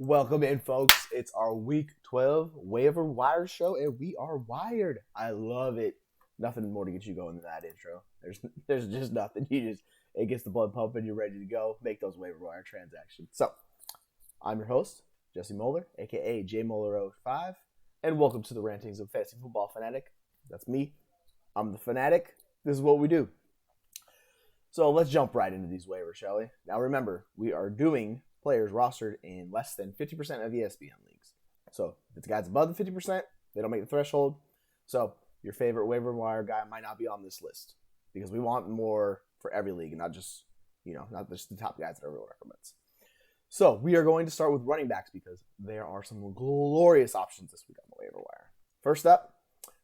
Welcome in, folks. It's our Week 12 Waiver Wire show, and we are wired. I love it. Nothing more to get you going than that intro. There's just nothing. It gets the blood pumping. You're ready to go. Make those waiver wire transactions. So, I'm your host, Jesse Moeller, aka JMoeller05, and welcome to the Rantings of Fantasy Football Fanatic. That's me. I'm the fanatic. This is what we do. So let's jump right into these waivers, shall we? Now remember, we are doing players rostered in less than 50% of ESPN leagues. So if the guy's above the 50%, they don't make the threshold. So your favorite waiver wire guy might not be on this list because we want more for every league and not just the top guys that everyone recommends. So we are going to start with running backs because there are some glorious options this week on the waiver wire. First up,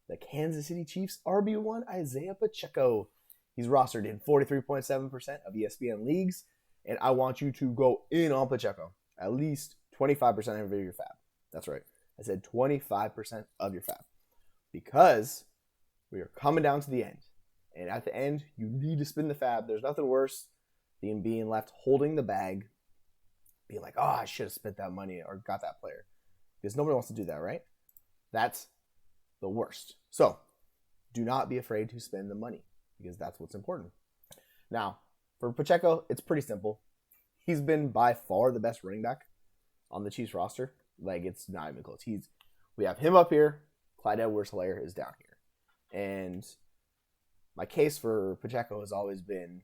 the Kansas City Chiefs RB1 IsiahPacheco. He's rostered in 43.7% of ESPN leagues, and I want you to go in on Pacheco. At least 25% of your fab. That's right. I said 25% of your fab. Because we are coming down to the end. And at the end, you need to spin the fab. There's nothing worse than being left holding the bag, being like, oh, I should have spent that money or got that player. Because nobody wants to do that, right? That's the worst. So, do not be afraid to spend the money. Because that's what's important. Now, for Pacheco, it's pretty simple. He's been by far the best running back on the Chiefs roster. Like, it's not even close. We have him up here. Clyde Edwards-Helaire is down here. And my case for Pacheco has always been,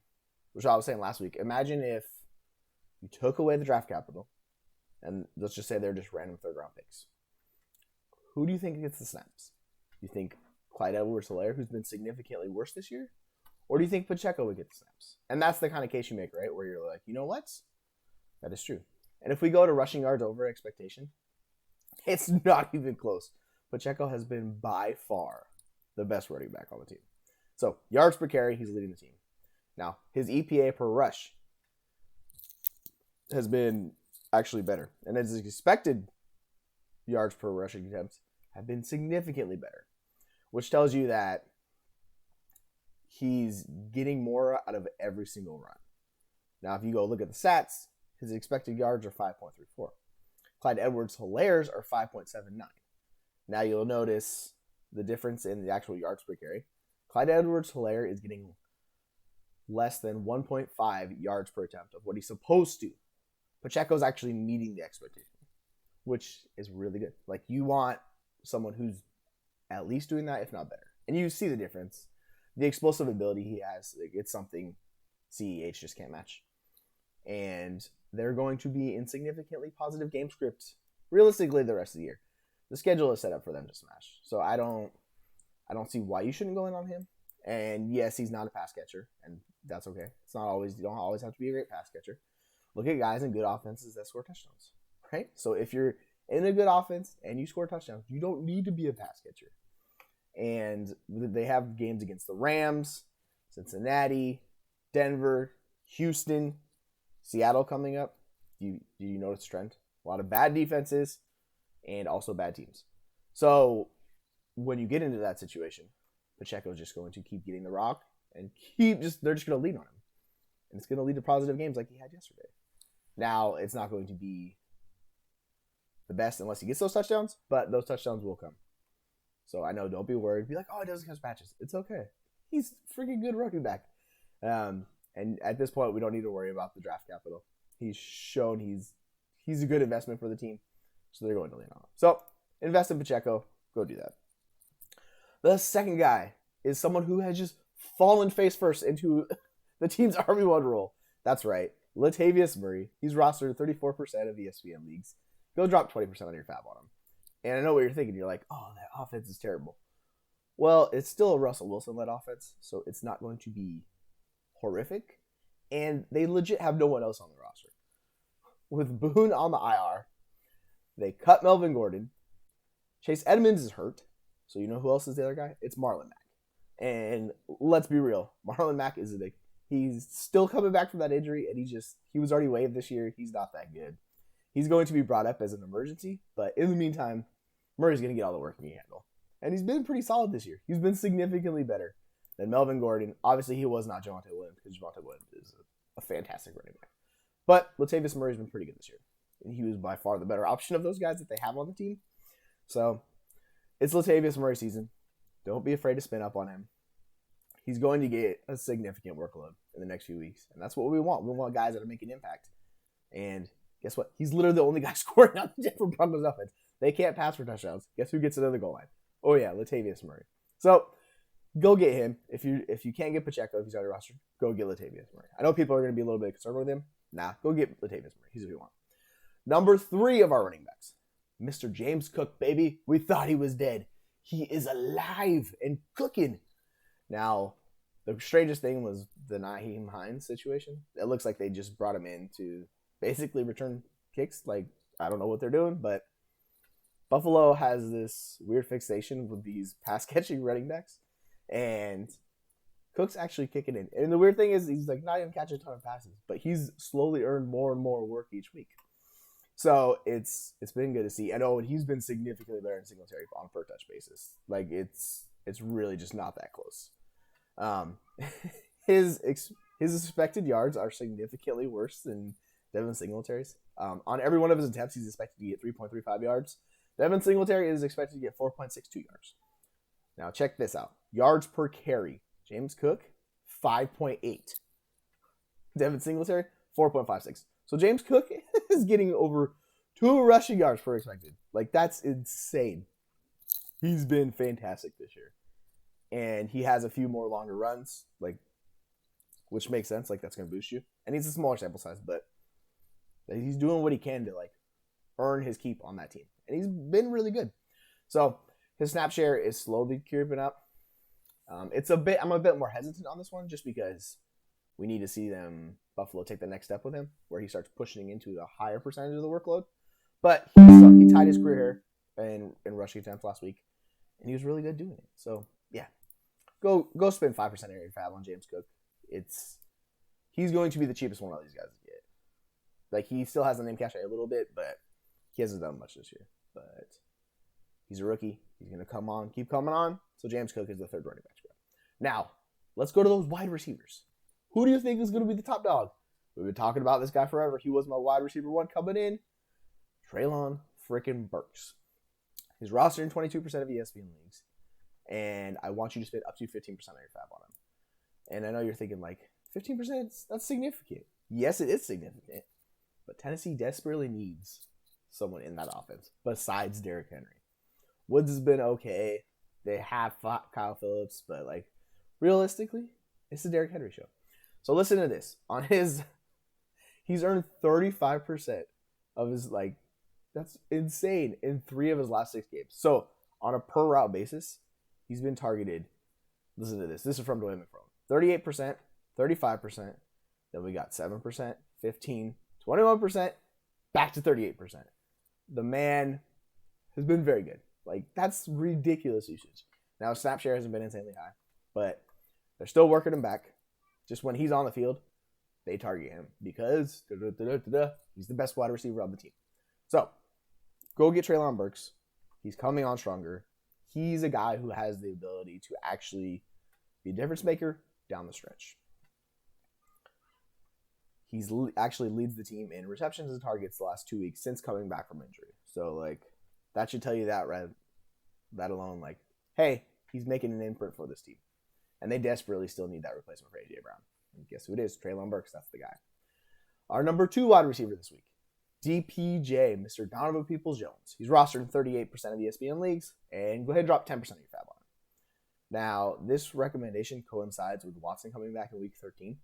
which I was saying last week, imagine if you took away the draft capital, and let's just say they're just random third-round picks. Who do you think gets the snaps? Do you think Clyde Edwards-Helaire, who's been significantly worse this year? Or do you think Pacheco would get the snaps? And that's the kind of case you make, right? Where you're like, you know what? That is true. And if we go to rushing yards over expectation, it's not even close. Pacheco has been by far the best running back on the team. So, yards per carry, he's leading the team. Now, his EPA per rush has been actually better. And his expected yards per rushing attempts have been significantly better, which tells you that he's getting more out of every single run. Now, if you go look at the stats, his expected yards are 5.34. Clyde Edwards-Helaire's are 5.79. Now, you'll notice the difference in the actual yards per carry. Clyde Edwards-Helaire is getting less than 1.5 yards per attempt of what he's supposed to. Pacheco's actually meeting the expectation, which is really good. Like, you want someone who's at least doing that, if not better. And you see the difference. The explosive ability he has, it's something CEH just can't match. And they're going to be in significantly positive game script realistically the rest of the year. The schedule is set up for them to smash. So I don't see why you shouldn't go in on him. And yes, he's not a pass catcher, and that's okay. It's not always, you don't always have to be a great pass catcher. Look at guys in good offenses that score touchdowns, right? So if you're in a good offense and you score touchdowns, you don't need to be a pass catcher. And they have games against the Rams, Cincinnati, Denver, Houston, Seattle coming up. Do you notice the trend? A lot of bad defenses and also bad teams. So when you get into that situation, Pacheco's just going to keep getting the rock and they're just going to lean on him. And it's going to lead to positive games like he had yesterday. Now, it's not going to be the best unless he gets those touchdowns, but those touchdowns will come. So I know, don't be worried. Be like, oh, he doesn't catch patches. It's okay. He's freaking good running back. And at this point, we don't need to worry about the draft capital. He's shown he's a good investment for the team. So they're going to lean on him. So invest in Pacheco. Go do that. The second guy is someone who has just fallen face first into the team's RB1 role. That's right. LataviusMurray. He's rostered 34% of ESPN leagues. Go drop 20% on your fab on him. And I know what you're thinking. You're like, oh, that offense is terrible. Well, it's still a Russell Wilson-led offense, so it's not going to be horrific. And they legit have no one else on the roster. With Boone on the IR, they cut Melvin Gordon. Chase Edmonds is hurt. So you know who else is the other guy? It's Marlon Mack. And let's be real. Marlon Mack he's still coming back from that injury, and he was already waived this year. He's not that good. He's going to be brought up as an emergency, but in the meantime, Murray's going to get all the work he can handle. And he's been pretty solid this year. He's been significantly better than Melvin Gordon. Obviously, he was not Javonte Williams because Javonte Williams is a fantastic running back. But Latavius Murray's been pretty good this year. and he was by far the better option of those guys that they have on the team. So it's Latavius Murray season. Don't be afraid to spin up on him. He's going to get a significant workload in the next few weeks, and that's what we want. We want guys that are making impact. And guess what? He's literally the only guy scoring on the Denver Broncos offense. They can't pass for touchdowns. Guess who gets another goal line? Oh yeah, Latavius Murray. So go get him. If you can't get Pacheco, if he's on your roster, go get Latavius Murray. I know people are going to be a little bit concerned with him. Nah, go get Latavius Murray. He's who you want. Number 3 of our running backs, Mr. James Cook, baby. We thought he was dead. He is alive and cooking. Now, the strangest thing was the Nyheim Hines situation. It looks like they just brought him in to basically return kicks. Like, I don't know what they're doing, but Buffalo has this weird fixation with these pass-catching running backs, and Cook's actually kicking in. And the weird thing is he's like not even catching a ton of passes, but he's slowly earned more and more work each week. So it's been good to see. And he's been significantly better in Singletary on a per touch basis. Like it's really just not that close. His expected yards are significantly worse than Devin Singletary's. On every one of his attempts, he's expected to get 3.35 yards. Devin Singletary is expected to get 4.62 yards. Now check this out. Yards per carry. James Cook, 5.8. Devin Singletary, 4.56. So James Cook is getting over 2 rushing yards per expected. Like, that's insane. He's been fantastic this year. And he has a few more longer runs, like, which makes sense. Like, that's going to boost you. And he's a smaller sample size, but he's doing what he can to, like, earn his keep on that team. And he's been really good. So his snap share is slowly creeping up. I'm a bit more hesitant on this one just because we need to see Buffalo take the next step with him where he starts pushing into a higher percentage of the workload. But he tied his career in rushing attempts last week, and he was really good doing it. So, yeah. Go spend 5% of your fab on James Cook. He's going to be the cheapest one of these guys to get. Like, he still has the name cachet a little bit, but he hasn't done much this year. But he's a rookie. He's going to keep coming on. So James Cook is the third running back. Now, let's go to those wide receivers. Who do you think is going to be the top dog? We've been talking about this guy forever. He was my wide receiver 1 coming in. Treylon freaking Burks. He's rostered in 22% of ESPN leagues. And I want you to spend up to 15% of your fab on him. And I know you're thinking, like, 15%, that's significant. Yes, it is significant. But Tennessee desperately needs someone in that offense besides Derrick Henry. Woods has been okay. They have Kyle Phillips, but, like, realistically, it's the Derrick Henry show. So listen to this. He's earned 35% of his, like, that's insane, in 3 of his last 6 games. So on a per route basis, he's been targeted. Listen to this. This is from Dwayne McFarland. 38%, 35%. Then we got 7%, 15%, 21%, back to 38%. The man has been very good. Like, that's ridiculous usage. Now, snap share hasn't been insanely high, but they're still working him back. Just when he's on the field, they target him because he's the best wide receiver on the team. So, go get Treylon Burks. He's coming on stronger. He's a guy who has the ability to actually be a difference maker down the stretch. He's actually leads the team in receptions and targets the last 2 weeks since coming back from injury. So, like, that should tell you that alone, like, hey, he's making an imprint for this team. And they desperately still need that replacement for A.J. Brown. And guess who it is? Treylon Burks. That's the guy. Our number 2 wide receiver this week, DPJ, Mr. Donovan Peoples-Jones. He's rostered in 38% of ESPN leagues. And go ahead and drop 10% of your fab on him. Now, this recommendation coincides with Watson coming back in week 13.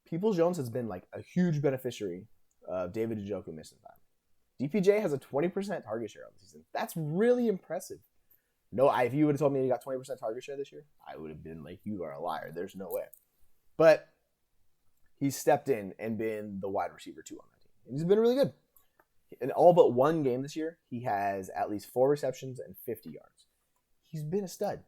Peoples-Jones has been, like, a huge beneficiary of David Njoku missing time. DPJ has a 20% target share on the season. That's really impressive. No, if you would have told me you got 20% target share this year, I would have been like, you are a liar. There's no way. But he's stepped in and been the wide receiver 2 on that team. And he's been really good. In all but 1 game this year, he has at least 4 receptions and 50 yards. He's been a stud.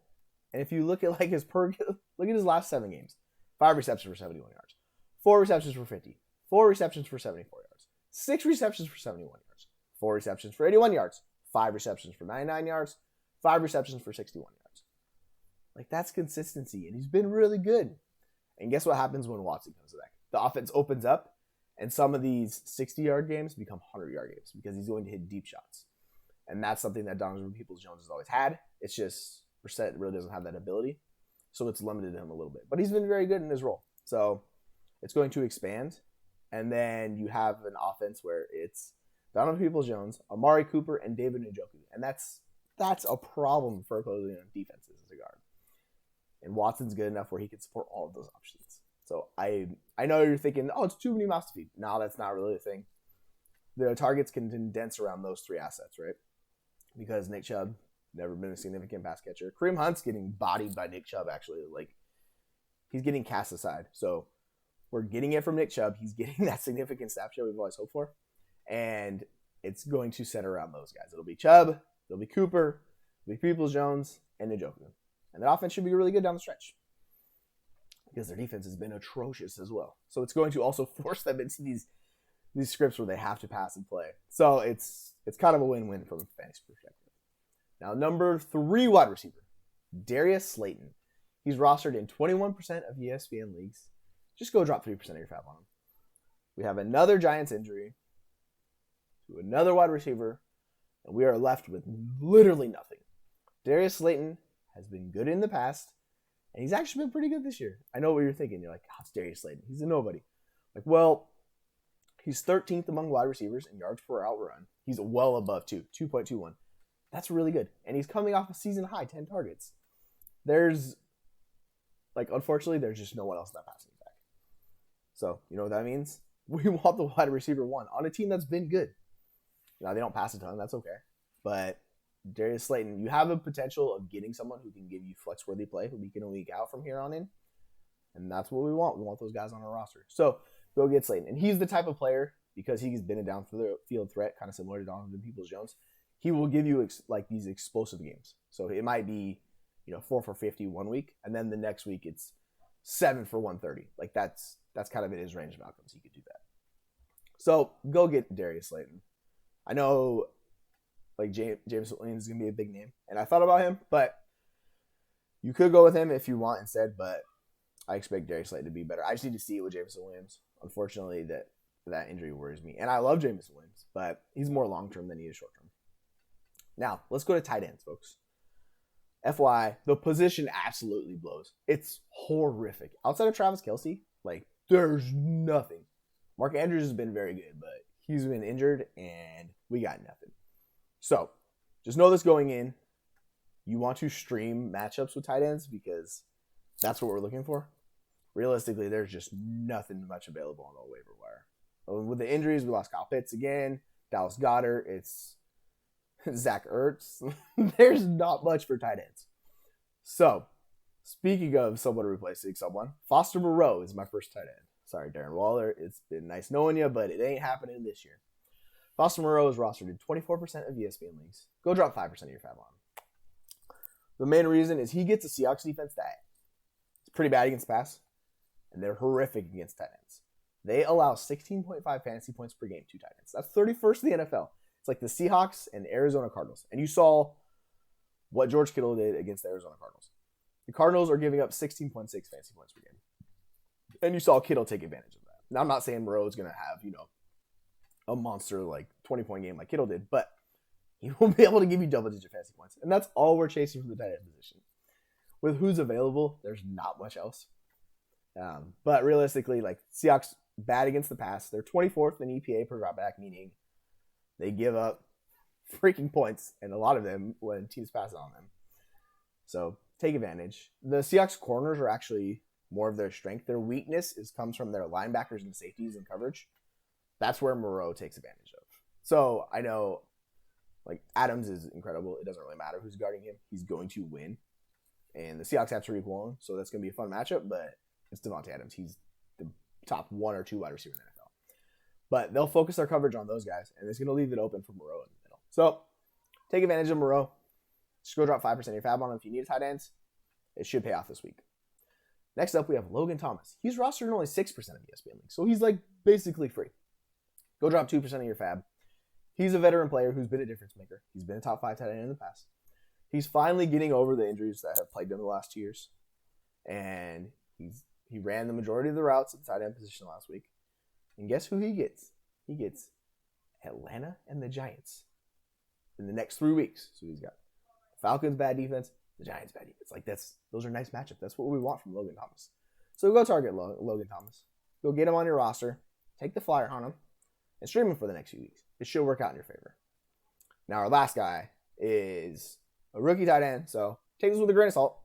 And if you look at like look at his last 7 games, 5 receptions for 71 yards, 4 receptions for 50, 4 receptions for 74 yards, 6 receptions for 71 yards, 4 receptions for 81 yards, 5 receptions for 99 yards, 5 receptions for 61 yards. Like, that's consistency, and he's been really good. And guess what happens when Watson comes back? The offense opens up, And some of these 60-yard games become 100-yard games because he's going to hit deep shots. And that's something that Donovan Peoples-Jones has always had. It's just Brissett really doesn't have that ability. So it's limited him a little bit. But he's been very good in his role. So it's going to expand. And then you have an offense where it's Donovan Peoples-Jones, Amari Cooper, and David Njoku. And that's a problem for opposing defenses as a guard. And Watson's good enough where he can support all of those options. So I know you're thinking, oh, it's too many mouths to feed. No, that's not really a thing. The targets can condense around those three assets, right? Because Nick Chubb, never been a significant pass catcher. Kareem Hunt's getting bodied by Nick Chubb, actually. Like, he's getting cast aside. So we're getting it from Nick Chubb. He's getting that significant snap share we've always hoped for. And it's going to center around those guys. It'll be Chubb, it'll be Cooper, it'll be Peoples-Jones, and Njoku. And that offense should be really good down the stretch, because their defense has been atrocious as well. So it's going to also force them into these scripts where they have to pass and play. So it's kind of a win-win from a fantasy perspective. Now, number 3 wide receiver, Dariusslayton. He's rostered in 21% of ESPN leagues. Just go drop 3% of your fab on him. We have another Giants injury to another wide receiver, and we are left with literally nothing. Dariusslayton has been good in the past, and he's actually been pretty good this year. I know what you're thinking. You're like, oh, it's Dariusslayton. He's a nobody. Like, well, he's 13th among wide receivers in yards per route run. He's well above 2.21. That's really good. And he's coming off a season high, 10 targets. Unfortunately, there's just no one else in that passing attack. So, you know what that means? We want the wide receiver 1 on a team that's been good. Now, they don't pass a ton. That's okay. But Dariusslayton, you have a potential of getting someone who can give you flex-worthy play week in and week out from here on in. And that's what we want. We want those guys on our roster. So, go get Slayton. And he's the type of player, because he's been a downfield threat, kind of similar to Donovan Peoples-Jones, he will give you these explosive games. So it might be, 4 for 50 one week, and then the next week it's 7 for 130. Like that's kind of in his range of outcomes. He could do that. So go get Dariusslayton. I know James Williams is gonna be a big name, and I thought about him, but you could go with him if you want instead. But I expect Dariusslayton to be better. I just need to see it with James Williams. Unfortunately, that injury worries me, and I love James Williams, but he's more long term than he is short term. Now, let's go to tight ends, folks. FYI, the position absolutely blows. It's horrific. Outside of Travis Kelce, there's nothing. Mark Andrews has been very good, but he's been injured, and we got nothing. So, just know this going in. You want to stream matchups with tight ends because that's what we're looking for. Realistically, there's just nothing much available on the waiver wire. With the injuries, we lost Kyle Pitts again, Dallas Goedert, it's Zach Ertz. There's not much for tight ends. So, speaking of someone replacing someone, Foster Moreau is my first tight end. Sorry, Darren Waller. It's been nice knowing you, but it ain't happening this year. Foster Moreau is rostered in 24% of ESPN leagues. Go drop 5% of your fab on him. The main reason is he gets a Seahawks defense that is pretty bad against the pass, and they're horrific against tight ends. They allow 16.5 fantasy points per game to tight ends. That's 31st in the NFL. It's like the Seahawks and Arizona Cardinals. And you saw what George Kittle did against the Arizona Cardinals. The Cardinals are giving up 16.6 fantasy points per game. And you saw Kittle take advantage of that. Now, I'm not saying Moreau is going to have, a monster 20-point game like Kittle did, but he will be able to give you double-digit fantasy points. And that's all we're chasing from the tight end position. With who's available, there's not much else. But realistically, Seahawks bad against the pass. They're 24th in EPA per dropback, meaning they give up freaking points, and a lot of them when teams pass it on them. So take advantage. The Seahawks corners are actually more of their strength. Their weakness comes from their linebackers and safeties and coverage. That's where Moreau takes advantage of. So I know Adams is incredible. It doesn't really matter who's guarding him. He's going to win. And the Seahawks have Tariq Woolen, so that's going to be a fun matchup, but it's Devontae Adams. He's the top 1 or 2 wide receiver in the NFL. But they'll focus their coverage on those guys, and it's going to leave it open for Moreau in the middle. So take advantage of Moreau. Just go drop 5% of your fab on him if you need a tight ends. It should pay off this week. Next up, we have Logan Thomas. He's rostered in only 6% of ESPN leagues, so he's basically free. Go drop 2% of your fab. He's a veteran player who's been a difference maker. He's been a top 5 tight end in the past. He's finally getting over the injuries that have plagued him the last 2 years. And he ran the majority of the routes at the tight end position last week. And guess who he gets? He gets Atlanta and the Giants in the next 3 weeks. So he's got Falcons bad defense, the Giants bad defense. Like those are nice matchups. That's what we want from Logan Thomas. So go target Logan Thomas. Go get him on your roster. Take the flyer on him and stream him for the next few weeks. It should work out in your favor. Now our last guy is a rookie tight end. So take this with a grain of salt.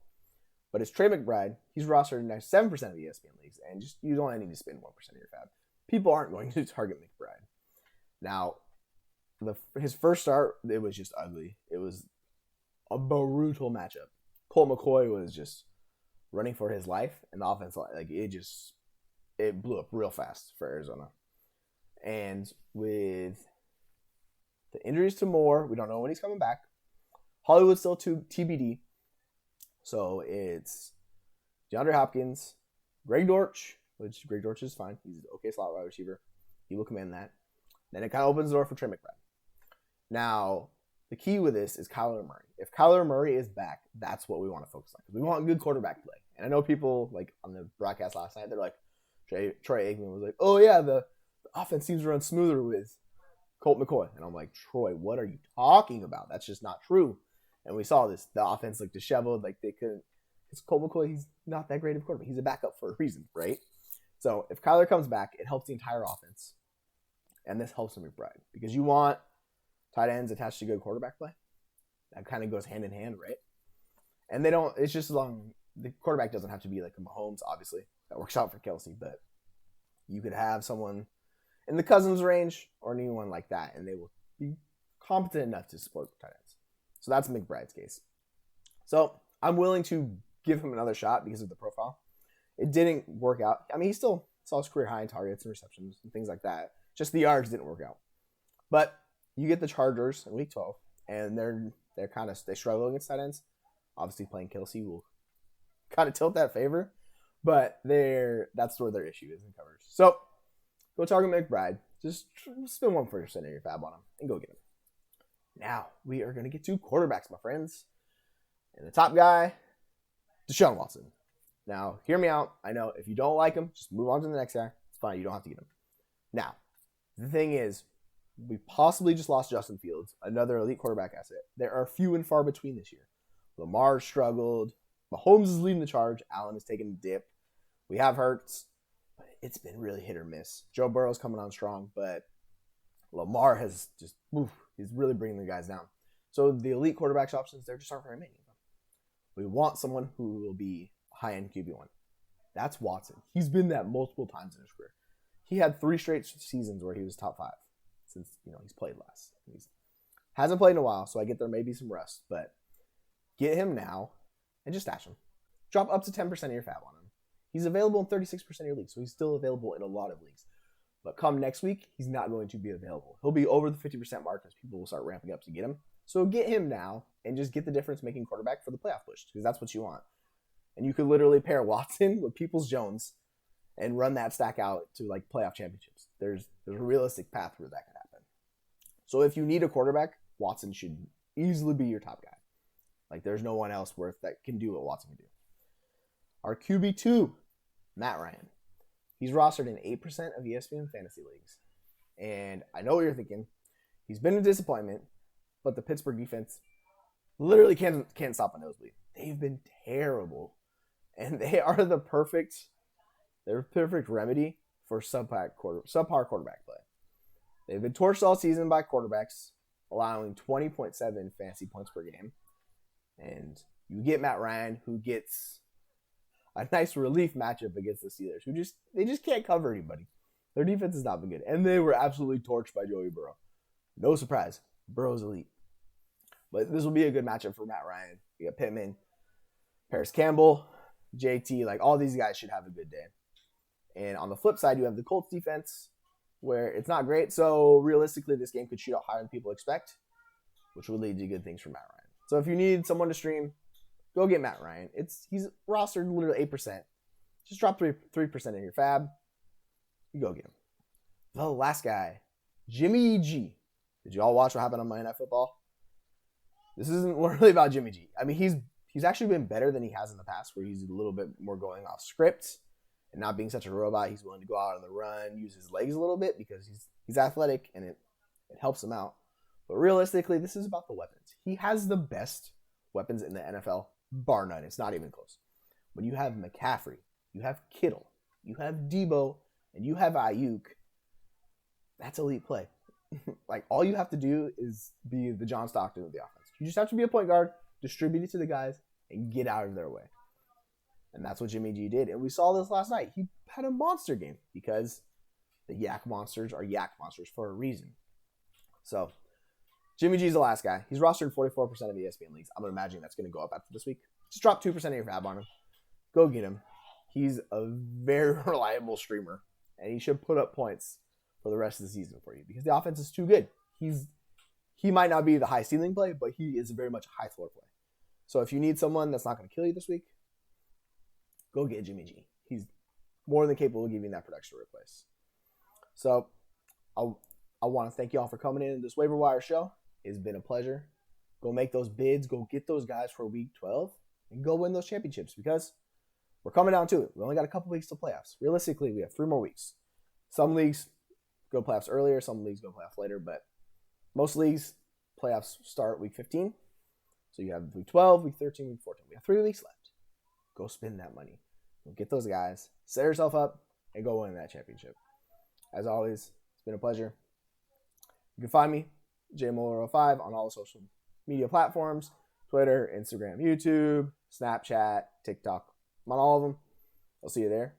But it's Trey McBride. He's rostered in 7% of ESPN leagues. And just you don't need to spend 1% of your fab. People aren't going to target McBride. Now, his first start, it was just ugly. It was a brutal matchup. Colt McCoy was just running for his life, and the offense, like it blew up real fast for Arizona. And with the injuries to Moore, we don't know when he's coming back. Hollywood's still TBD. So it's DeAndre Hopkins, Greg Dortch, which Greg Dortch is fine. He's an okay slot wide receiver. He will command that. Then it kind of opens the door for Trey McBride. Now, the key with this is Kyler Murray. If Kyler Murray is back, that's what we want to focus on. We want good quarterback play. And I know people, like on the broadcast last night, they're like, Troy Aikman was like, oh yeah, the offense seems to run smoother with Colt McCoy. And I'm like, Troy, what are you talking about? That's just not true. And we saw this. The offense looked disheveled. Like they couldn't. Because Colt McCoy, he's not that great of a quarterback. He's a backup for a reason, right? So if Kyler comes back, it helps the entire offense. And this helps McBride. Because you want tight ends attached to good quarterback play. That kind of goes hand in hand, right? And they don't, it's just as long, the quarterback doesn't have to be like a Mahomes, obviously. That works out for Kelsey. But you could have someone in the Cousins range or anyone like that. And they will be competent enough to support tight ends. So that's McBride's case. So I'm willing to give him another shot because of the profile. It didn't work out. I mean, he still saw his career high in targets and receptions and things like that. Just the yards didn't work out. But you get the Chargers in week 12, and they struggle against tight ends. Obviously, playing Kelsey will kind of tilt that favor, but that's where their issue is in coverage. So go target McBride. Just spend 1% of your fab on him and go get him. Now we are going to get to quarterbacks, my friends. And the top guy, Deshaun Watson. Now, hear me out. I know if you don't like him, just move on to the next guy. It's fine. You don't have to get him. Now, the thing is, we possibly just lost Justin Fields, another elite quarterback asset. There are few and far between this year. Lamar struggled. Mahomes is leading the charge. Allen is taking a dip. We have Hurts, but it's been really hit or miss. Joe Burrow's coming on strong, but Lamar has just, he's really bringing the guys down. So the elite quarterbacks options, there just aren't very many of them. We want someone who will be high-end QB1. That's Watson. He's been that multiple times in his career. He had 3 straight seasons where he was top 5 since he's played last. He hasn't played in a while, so I get there may be some rust, but get him now and just stash him. Drop up to 10% of your fab on him. He's available in 36% of your leagues, so he's still available in a lot of leagues. But come next week, he's not going to be available. He'll be over the 50% mark as people will start ramping up to get him. So get him now and just get the difference-making quarterback for the playoff push because that's what you want. And you could literally pair Watson with Peoples-Jones and run that stack out to like playoff championships. There's a realistic path where that could happen. So if you need a quarterback, Watson should easily be your top guy. Like there's no one else that can do what Watson can do. Our QB2, Matt Ryan. He's rostered in 8% of ESPN fantasy leagues. And I know what you're thinking. He's been a disappointment, but the Pittsburgh defense literally can't stop a nosebleed. They've been terrible. And they are the perfect remedy for subpar quarterback play. They've been torched all season by quarterbacks, allowing 20.7 fantasy points per game. And you get Matt Ryan, who gets a nice relief matchup against the Steelers, they just can't cover anybody. Their defense has not been good. And they were absolutely torched by Joey Burrow. No surprise. Burrow's elite. But this will be a good matchup for Matt Ryan. You got Pittman, Paris Campbell, JT. Like, all these guys should have a good day. And on the flip side, you have the Colts defense, where it's not great. So, realistically, this game could shoot out higher than people expect, which would lead to good things for Matt Ryan. So, if you need someone to stream, go get Matt Ryan. He's rostered literally 8%. Just drop 3% in your fab. You go get him. The last guy, Jimmy G. Did you all watch what happened on Monday Night Football? This isn't really about Jimmy G. I mean, he's actually been better than he has in the past, where he's a little bit more going off script And not being such a robot, he's willing to go out on the run, use his legs a little bit because he's athletic and it helps him out. But realistically, this is about the weapons. He has the best weapons in the NFL, bar none. It's not even close. When you have McCaffrey, you have Kittle, you have Debo, and you have Ayuk, that's elite play. Like, all you have to do is be the John Stockton of the offense. You just have to be a point guard, distribute it to the guys, and get out of their way. And that's what Jimmy G did. And we saw this last night. He had a monster game because the Yak Monsters are Yak Monsters for a reason. So, Jimmy G's the last guy. He's rostered in 44% of ESPN leagues. I'm imagining that's going to go up after this week. Just drop 2% of your fab on him. Go get him. He's a very reliable streamer, and he should put up points for the rest of the season for you because the offense is too good. He might not be the high ceiling play, but he is very much a high floor play. So if you need someone that's not going to kill you this week, go get Jimmy G. He's more than capable of giving you that production to replace. So I want to thank you all for coming in this waiver wire show. It's been a pleasure. Go make those bids. Go get those guys for week 12 and go win those championships because we're coming down to it. We only got a couple weeks to playoffs. Realistically, we have 3 more weeks. Some leagues go playoffs earlier. Some leagues go playoffs later. But most leagues, playoffs start week 15. So you have week 12, week 13, week 14. We have 3 weeks left. Go spend that money. Go get those guys. Set yourself up and go win that championship. As always, it's been a pleasure. You can find me, jmuller05, on all the social media platforms. Twitter, Instagram, YouTube, Snapchat, TikTok. I'm on all of them. I'll see you there.